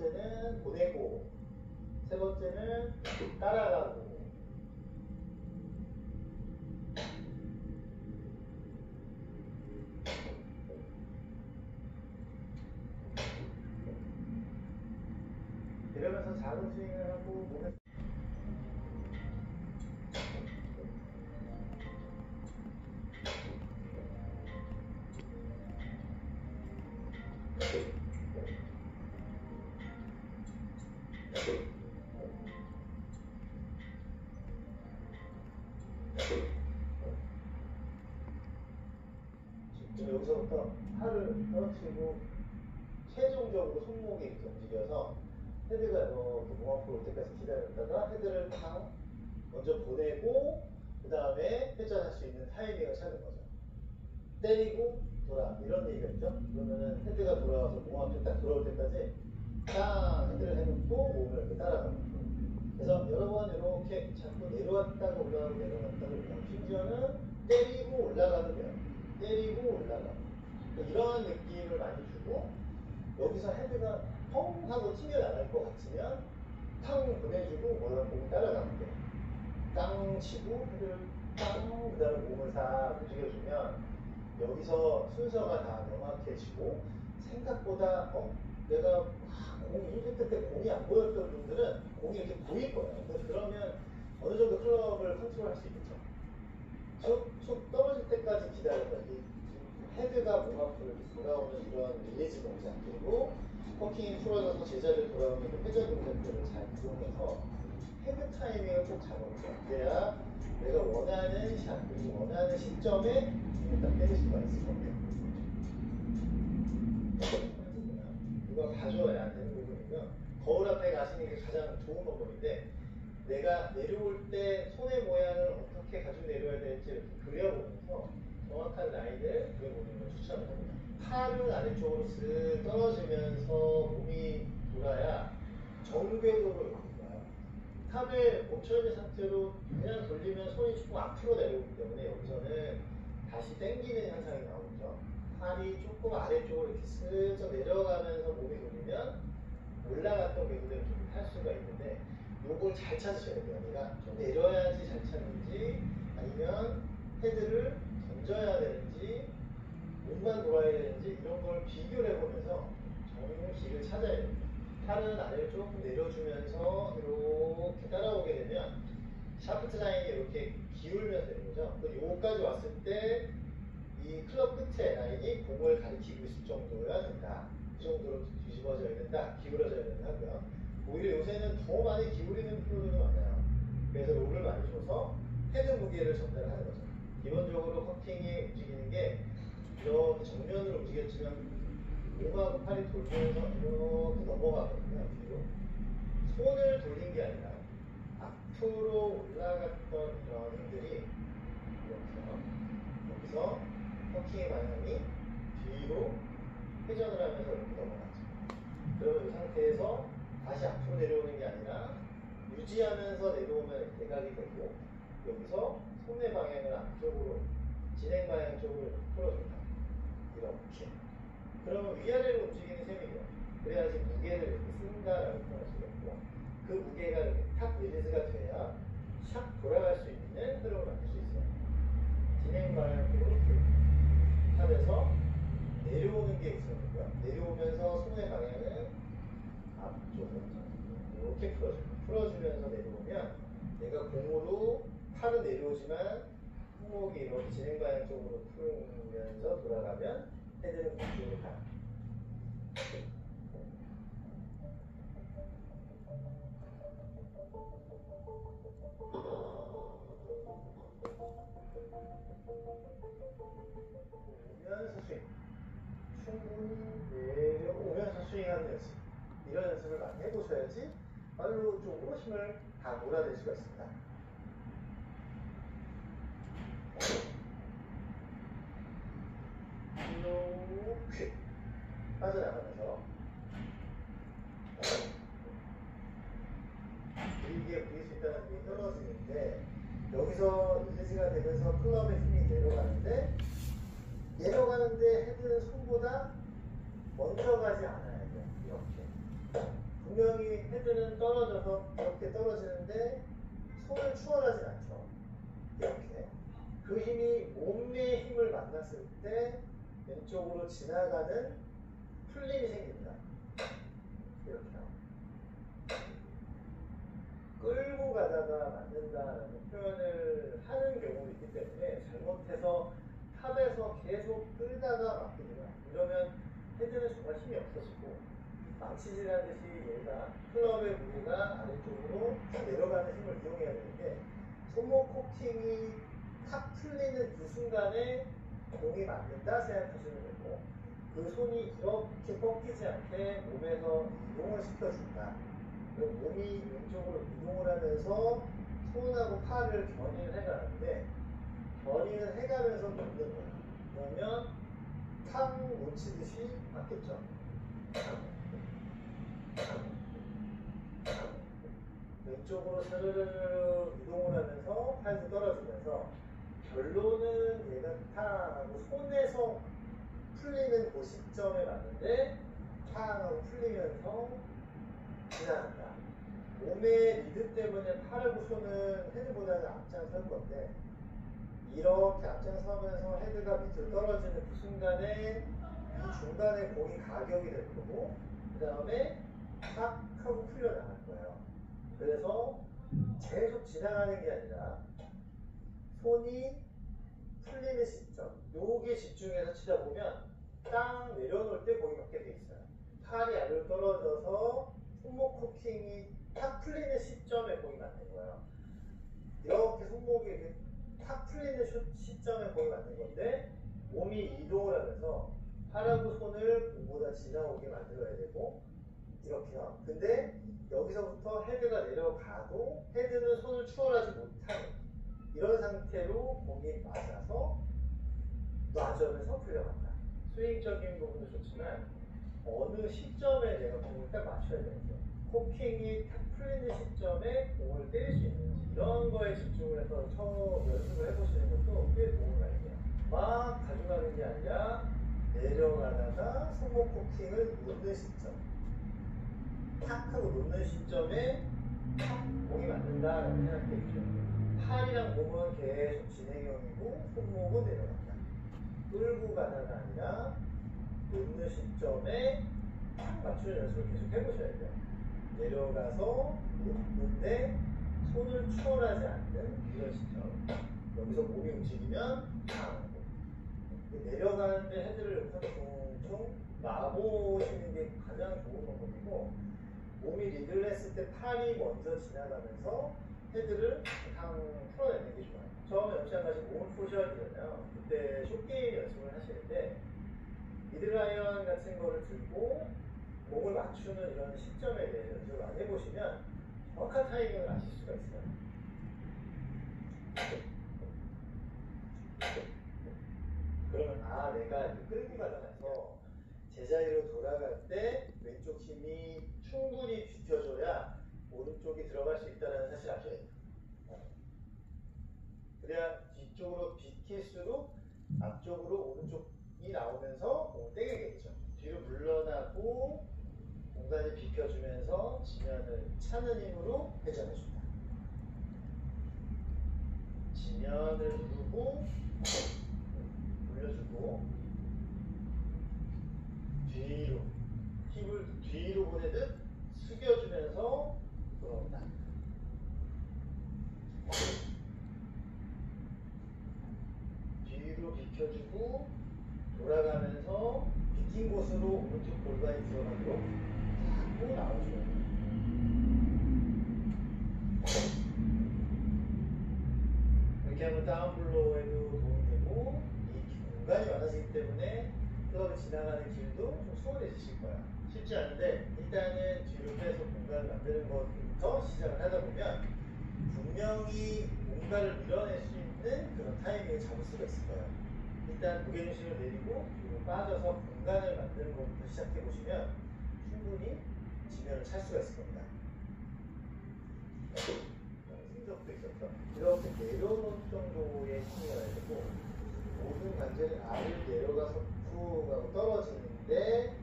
번째는 보내고, 세 번째는 따라가고. 이러면서 작은 스윙을 하고 몸에 여기서부터 팔을 떨어뜨리고 최종적으로 손목이 이렇게 움직여서 헤드가 이렇게 몸 앞으로 올 때까지 기다렸다가 헤드를 탕 먼저 보내고 그 다음에 회전할 수 있는 타이밍을 찾는 거죠. 때리고 돌아 이런 얘기가 있죠. 그러면은 헤드가 돌아와서 몸 앞에 딱 돌아올 때까지 딱 헤드를 해놓고 몸을 이렇게 따라가는 거예요. 그래서 여러 번 이렇게 자꾸 내려왔다가 올라가고 내려왔다가 올라가고 심지어는 때리고 올라가도 돼요. 때리고 올라가고 이러한 느낌을 많이 주고 여기서 헤드가 펑 하고 튕겨나갈 것 같으면 탕 보내주고 몸을 따라가면 돼요. 땅 치고 헤드를 땅 그 다음에 몸을 싹 움직여주면 여기서 순서가 다 명확해지고 생각보다 내가 공이 1대 때 공이 안 보였던 분들은 공이 이렇게 보일 거예요. 그러면 어느 정도 클럽을 컨트롤할 수 있겠죠. 툭 떨어질 때까지 기다렸다. 헤드가 몸 앞으로 돌아오는 이런 릴리즈 동작 그리고 커킹이 풀어져서 제자리로 돌아오는 회전 동작들을 잘 이용해서 헤드 타이밍을 꼭 잡아보세요. 그래야 내가 원하는 샷 그리고 원하는 시점에 딱 때릴 수가 있을 겁니다. 누가 봐줘야 되는 부분이고요. 거울 앞에 가시는 게 가장 좋은 방법인데 내가 내려올 때 손의 모양을 어떻게 가지고 내려야 될지 이렇게 그려보면서 정확한 라인을 그려보는 걸 추천을 합니다. 팔은 아래쪽으로 쓱 떨어지면서 몸이 돌아야 정궤도로 이렇게 돌아요. 탑에 멈춰있는 상태로 그냥 돌리면 손이 조금 앞으로 내려오기 때문에 여기서는 다시 당기는 현상이 나오죠. 팔이 조금 아래쪽으로 이렇게 슬쩍 내려가면서 몸이 돌리면 올라갔던 궤도대로 좀 탈 수가 있는데 요걸 잘 찾으셔야 돼요. 내가 좀 내려야지 잘 찾는지 아니면 헤드를 던져야 되는지 몸만 돌아야 되는지 이런 걸 비교를 해보면서 정말 길을 찾아야 됩니다. 팔은 아래로 조금 내려주면서 이렇게 따라오게 되면 샤프트 라인이 이렇게 기울면서 되는 거죠. 요까지 왔을 때 이 클럽 끝에 라인이 공을 가리키고 있을 정도여야 된다. 이 정도로 뒤집어져야 된다. 기울어져야 된다 하고요. 오히려 요새는 더 많이 기울이는 프로들이 많아요. 그래서 롤을 많이 줘서 헤드 무게를 전달하는 거죠. 기본적으로 커팅이 움직이는 게 이렇게 정면으로 움직였지만 몸하고 팔이 돌면서 이렇게 넘어가거든요. 뒤로. 손을 돌린 게 아니라 앞으로 올라갔던 이런 힘들이 여기서 커팅의 방향이 뒤로 회전을 하면서 이렇게 넘어가죠. 그러면 이 상태에서 다시 앞으로 내려오는 게 아니라 유지하면서 내려오면 대각이 되고 여기서 손의 방향을 앞쪽으로 진행 방향 쪽으로 풀어준다. 이렇게. 그러면 위아래로 움직이는 셈이에요. 그래야지 무게를 이렇게 쓴다라고 표현할 수가 있고 그 무게가 이렇게 탁 릴리즈가 돼야 샥 돌아갈 수 있는 흐름을 만들 수 있어요. 진행 방향으로 탑에서 내려오는 게 있었고요. 내려오면서 손의 방향을 앞쪽으로 이렇게 풀어주면서 내려오면 내가 공으로 팔은 내려오지만 손목이 이렇게 진행 방향 쪽으로 풀면서 돌아가면 헤드는 그쪽으로 가요. 오면서 스윙. 충분히 내려오면서 스윙하는 연습. 이런 연습을 많이 해보셔야지 발로 쪽으로 힘을 다 몰아낼 수가 있습니다. 이렇게 빠져나가면서 길게 부릴 수 있다는 게 떨어지는데 여기서 릴리즈가 되면서 클럽의 힘이 내려가는데 헤드는 손보다 먼저 가지 않아야 돼요. 이렇게 분명히 헤드는 떨어져서 이렇게 떨어지는데 손을 추월하진 않죠. 이렇게. 그 힘이 몸의 힘을 만났을 때 왼쪽으로 지나가는 풀림이 생깁니다. 이렇게요. 끌고 가다가 맞는다라는 표현을 하는 경우도 있기 때문에 잘못해서 탑에서 계속 끌다가 맞게 되면 이러면 헤드는 정말 힘이 없어지고 망치질하는 듯이 얘가 클럽의 무게가 아래쪽으로 내려가는 힘을 이용해야 되는데 손목 코킹이 탁 풀리는 그 순간에 공이 맞는다 생각하시면 되고 그 손이 이렇게 꺾이지 않게 몸에서 이동을 시켜준다. 그럼 몸이 왼쪽으로 이동을 하면서 손하고 팔을 견인을 해가는데 견인을 해가면서 놓는 거예요. 그러면 탕 놓치듯이 맞겠죠. 왼쪽으로 스르르르 이동을 하면서 팔도 떨어지면서 결론은 얘가 탕하고 손에서 풀리는 그 시점에 맞는데 탕하고 풀리면서 지나간다. 몸의 리드 때문에 팔하고 손은 헤드보다는 앞장설 건데 이렇게 앞장서면서 헤드가 밑으로 떨어지는 그 순간에 이 중간에 공이 가격이 될 거고 그 다음에 탁 하고 풀려나갈 거예요. 그래서 계속 지나가는 게 아니라 손이 풀리는 시점 요게 집중해서 치다 보면 땅 내려놓을 때 공이 맞게 돼 있어요. 팔이 아래로 떨어져서 손목 코킹이 탁 풀리는 시점에 공이 맞는 거예요. 이렇게 손목이 탁 풀리는 시점에 공이 맞는 건데 몸이 이동을 하면서 팔하고 손을 공보다 지나오게 만들어야 되고 이렇게요. 근데 여기서부터 헤드가 내려가도 헤드는 손을 추월하지 못하는 이런 상태로 공이 맞아서 놔주면서 풀려간다. 스윙적인 부분도 좋지만 어느 시점에 내가 공을 딱 맞춰야 되는지 코킹이 탁 풀리는 시점에 공을 때릴 수 있는지 이런 거에 집중을 해서 처음 연습을 해보시는 것도 꽤 도움이 많이 돼요. 막 가져가는 게 아니라 내려가다가 손목 코킹을 놓는 시점 탁 하고 놓는 시점에 탁 공이 맞는다라고 생각해 주죠. 팔이랑 몸은 계속 진행형이고 손목은 내려간다. 끌고 가다가 아니라 놓는 시점에 탁 맞추는 연습을 계속 해보셔야 돼요. 내려가서 놓는데 손을 추월하지 않는 이런 시점. 여기서 몸이 움직이면 탁 내려가는데 헤드를 여기서 퉁퉁 놔보시는 게 가장 좋은 방법이고 몸이 리드를 했을 때 팔이 먼저 지나가면서 헤드를 탕 풀어내는 게 좋아요. 처음에 연습장 가서 몸을 푸셔야 되잖아요. 그때 숏게임 연습을 하시는데 미들아이언 같은 거를 들고 몸을 맞추는 이런 시점에 대해 연습을 많이 해보시면 정확한 타이밍을 아실 수가 있어요. 그러면 내가 끌고 가다가서 제자리로 돌아갈 때 왼쪽 힘이 충분히 비켜줘야 오른쪽이 들어갈 수 있다는 사실 아셔야 돼요. 그래야 뒤쪽으로 비킬수록 앞쪽으로 오른쪽이 나오면서 공을 떼게겠죠. 뒤로 물러나고 공간을 비켜주면서 지면을 차는 힘으로 회전해준다. 지면을 누르고 돌려주고 뒤로 힙을 뒤로 보내듯 숙여주면서 돌아온다. 뒤로 비켜주고 돌아가면서 비킨 곳으로 오른쪽 골반이 들어가도록 자꾸 나와줘야 돼요. 이렇게 하면 다운블로우에도 도움이 되고 이 공간이 많아지기 때문에 클럽을 지나가는 길도 좀 수월해지실 거야. 쉽지 않은데 일단은 뒤로 빼서 공간을 만드는 것부터 시작을 하다 보면 분명히 뭔가를 밀어낼 수 있는 그런 타이밍을 잡을 수가 있을 거예요. 일단 무게중심을 내리고 뒤로 빠져서 공간을 만드는 것부터 시작해 보시면 충분히 지면을 찰 수가 있을 겁니다. 승적도 있었죠. 이렇게 내려놓은 정도의 힘이어야 되고 모든 관절이 아래로 내려가서 푹 하고 떨어지는데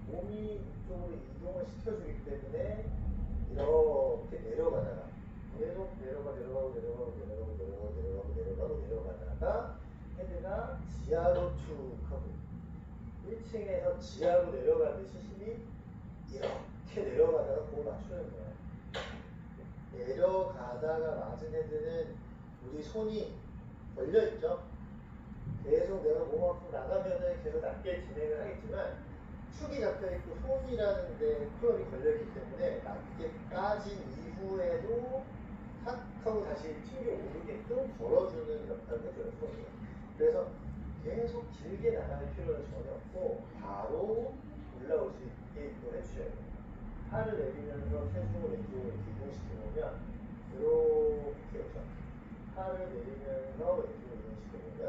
몸이 이쪽으로 이동을 시켜주기 때문에 이렇게 내려가다가 계속 내려가다가 헤드가 지하로 쭉 하고 1층에서 지하로 내려가듯이 힘이 이렇게 내려가다가 공을 맞추는 거예요. 내려가다가 맞은 헤드는 우리 손이 걸려있죠. 계속 내가 몸 앞으로 나가면은 계속 낮게 진행을 하겠지만 축이 잡혀있고 손이라는 데 클럽이 걸려있기 때문에 낮게 까진 이후에도 탁 하고 다시 튕겨 오르게끔 걸어주는 역할을 해줘요, 손이. 그래서 계속 길게 나갈 필요는 전혀 없고 바로 올라올 수 있게끔 해주셔야 돼요. 팔을 내리면서 체중을 왼쪽으로 이렇게 이동시켜보면 이렇게 오죠. 팔을 내리면서 왼쪽으로 이동시켜보면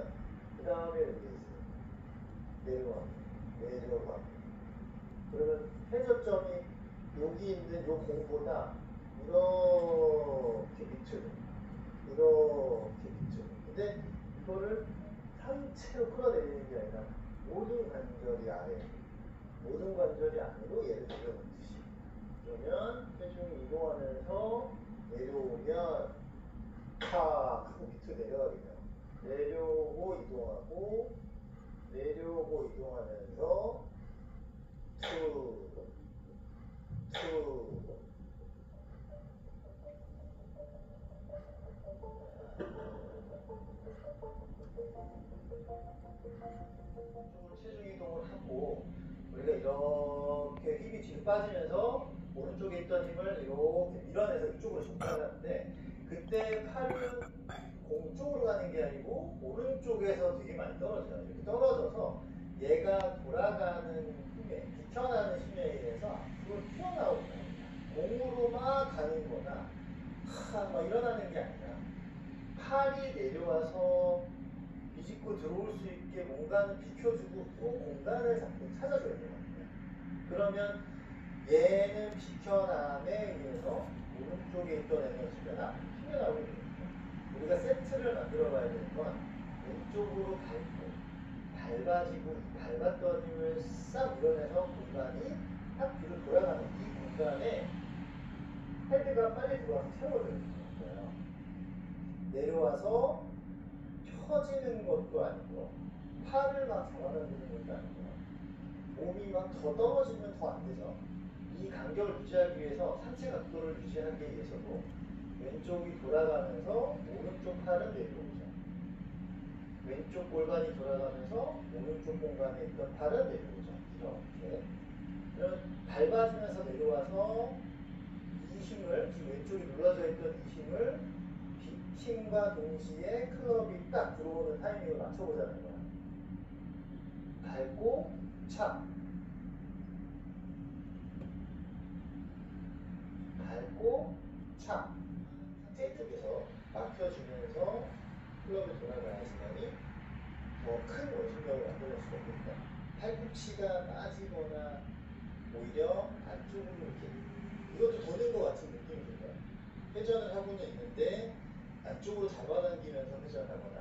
그 다음에 여기 있습니다. 내려가고 그러면 회저점이 여기 있는 요 공보다 이렇게 밑으로 근데 이거를 상체로 끌어내리는 게 아니라 모든 관절이 아래로 얘를 내려놓듯이 그러면 체중이 이동하면서 내려오면 탁 하고 밑으로 내려가게 돼요. 내려오고 이동하면서 툭 체중 이동을 하고 우리가 이렇게 힘이 뒤로 빠지면서 오른쪽에 있던 힘을 이렇게 밀어내서 이쪽으로 전달하는데 그때 팔은 공 쪽으로 가는 게 아니고 오른쪽에서 되게 많이 떨어져요. 이렇게 떨어져서 얘가 돌아가는 힘에 비켜나는 힘에 의해서 앞으로 튀어나오는 거예요. 공으로만 가는 거나 막 일어나는 게 아니라 팔이 내려와서 비집고 들어올 수 있게 뭔가는 비켜주고 또 공간을 자꾸 찾아줘야 되거든요. 그러면 얘는 비켜남에 의해서 오른쪽에 있던 에너지가 튕겨나오게 되거든요. 우리가 세트를 만들어 봐야 되는 건 왼쪽으로 밟고 밟았던 힘을 싹 밀어내서 공간이 딱 뒤로 돌아가는 이 공간에 헤드가 빨리 들어와서 채워져야 거예요. 내려와서 펴지는 것도 아니고 팔을 막 잡아당기는 것도 아니고 몸이 막 더 떨어지면 더 안 되죠. 이 간격을 유지하기 위해서 상체 각도를 유지하기 위해서도 왼쪽이 돌아가면서 오른쪽 팔은 내려오죠. 왼쪽 골반이 돌아가면서 오른쪽 공간에 있던 팔은 내려오죠. 이렇게. 그럼 밟아주면서 내려와서 이 힘을, 지금 왼쪽이 눌러져 있던 이 힘을 힘과 동시에 클럽이 딱 들어오는 타이밍을 맞춰보자는 거야. 밟고 착. 밟고 착. 상체 쪽에서 막혀주면서 클럽이 돌아가는 시간이 더 큰 원심력을 만들어낼 수가 있습니다. 팔꿈치가 빠지거나 오히려 안쪽으로 이렇게 이것도 도는 것 같은 느낌이 들어요. 회전을 하고는 있는데 안쪽으로 잡아당기면서 회전하거나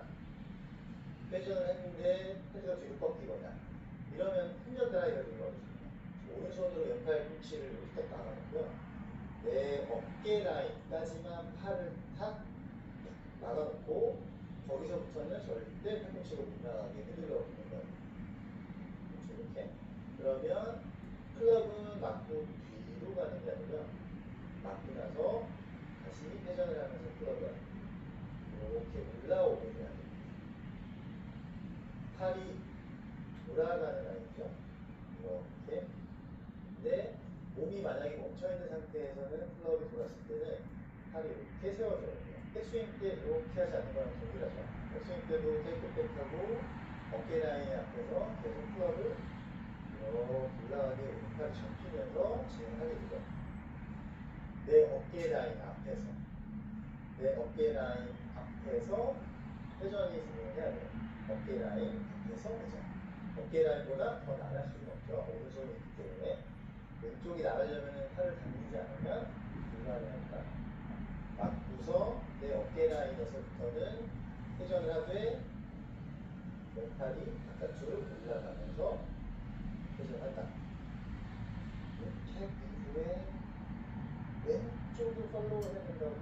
회전을 했는데 헤드가 뒤로 꺾이거나 이러면 훈련 드라이브가 들어가거든요. 오른손으로 왼팔꿈치를 이렇게 딱 막아놓고요. 내 어깨 라인까지만 팔을 탁 막아놓고 거기서부터는 절대 팔꿈치가 못 나가게 흔들어 놓는 거예요. 이렇게. 그러면 클럽은 맞고 뒤로 가는 게 아니라 맞고 나서 다시 회전을 하면서 클럽을 이렇게 올라오게 해야 됩니다. 팔이 돌아가는 라인이죠. 이렇게. 근데 몸이 만약에 멈춰있는 상태에서는 클럽이 돌았을 때는 팔이 이렇게 세워져야 돼요. 백스윙 때 이렇게 하지 않는 거랑 동일하죠. 백스윙 때도 테이크백하고 어깨 라인 앞에서 계속 클럽을 이렇게 올라가게 오른팔이 접히면서 진행하게 되죠. 내 어깨 라인 앞에서 회전이 진행해야 돼요. 어깨 라인 앞에서 회전. 어깨 라인보다 더 나갈 수는 없죠. 오른손이 있기 때문에. 왼쪽이 나가려면 팔을 당기지 않으면 불가능합니다. 맞고서 내 어깨 라인에서부터는 회전을 하되 왼팔이 바깥으로 올라가면서 회전한다. 팔로우 해야 된다고.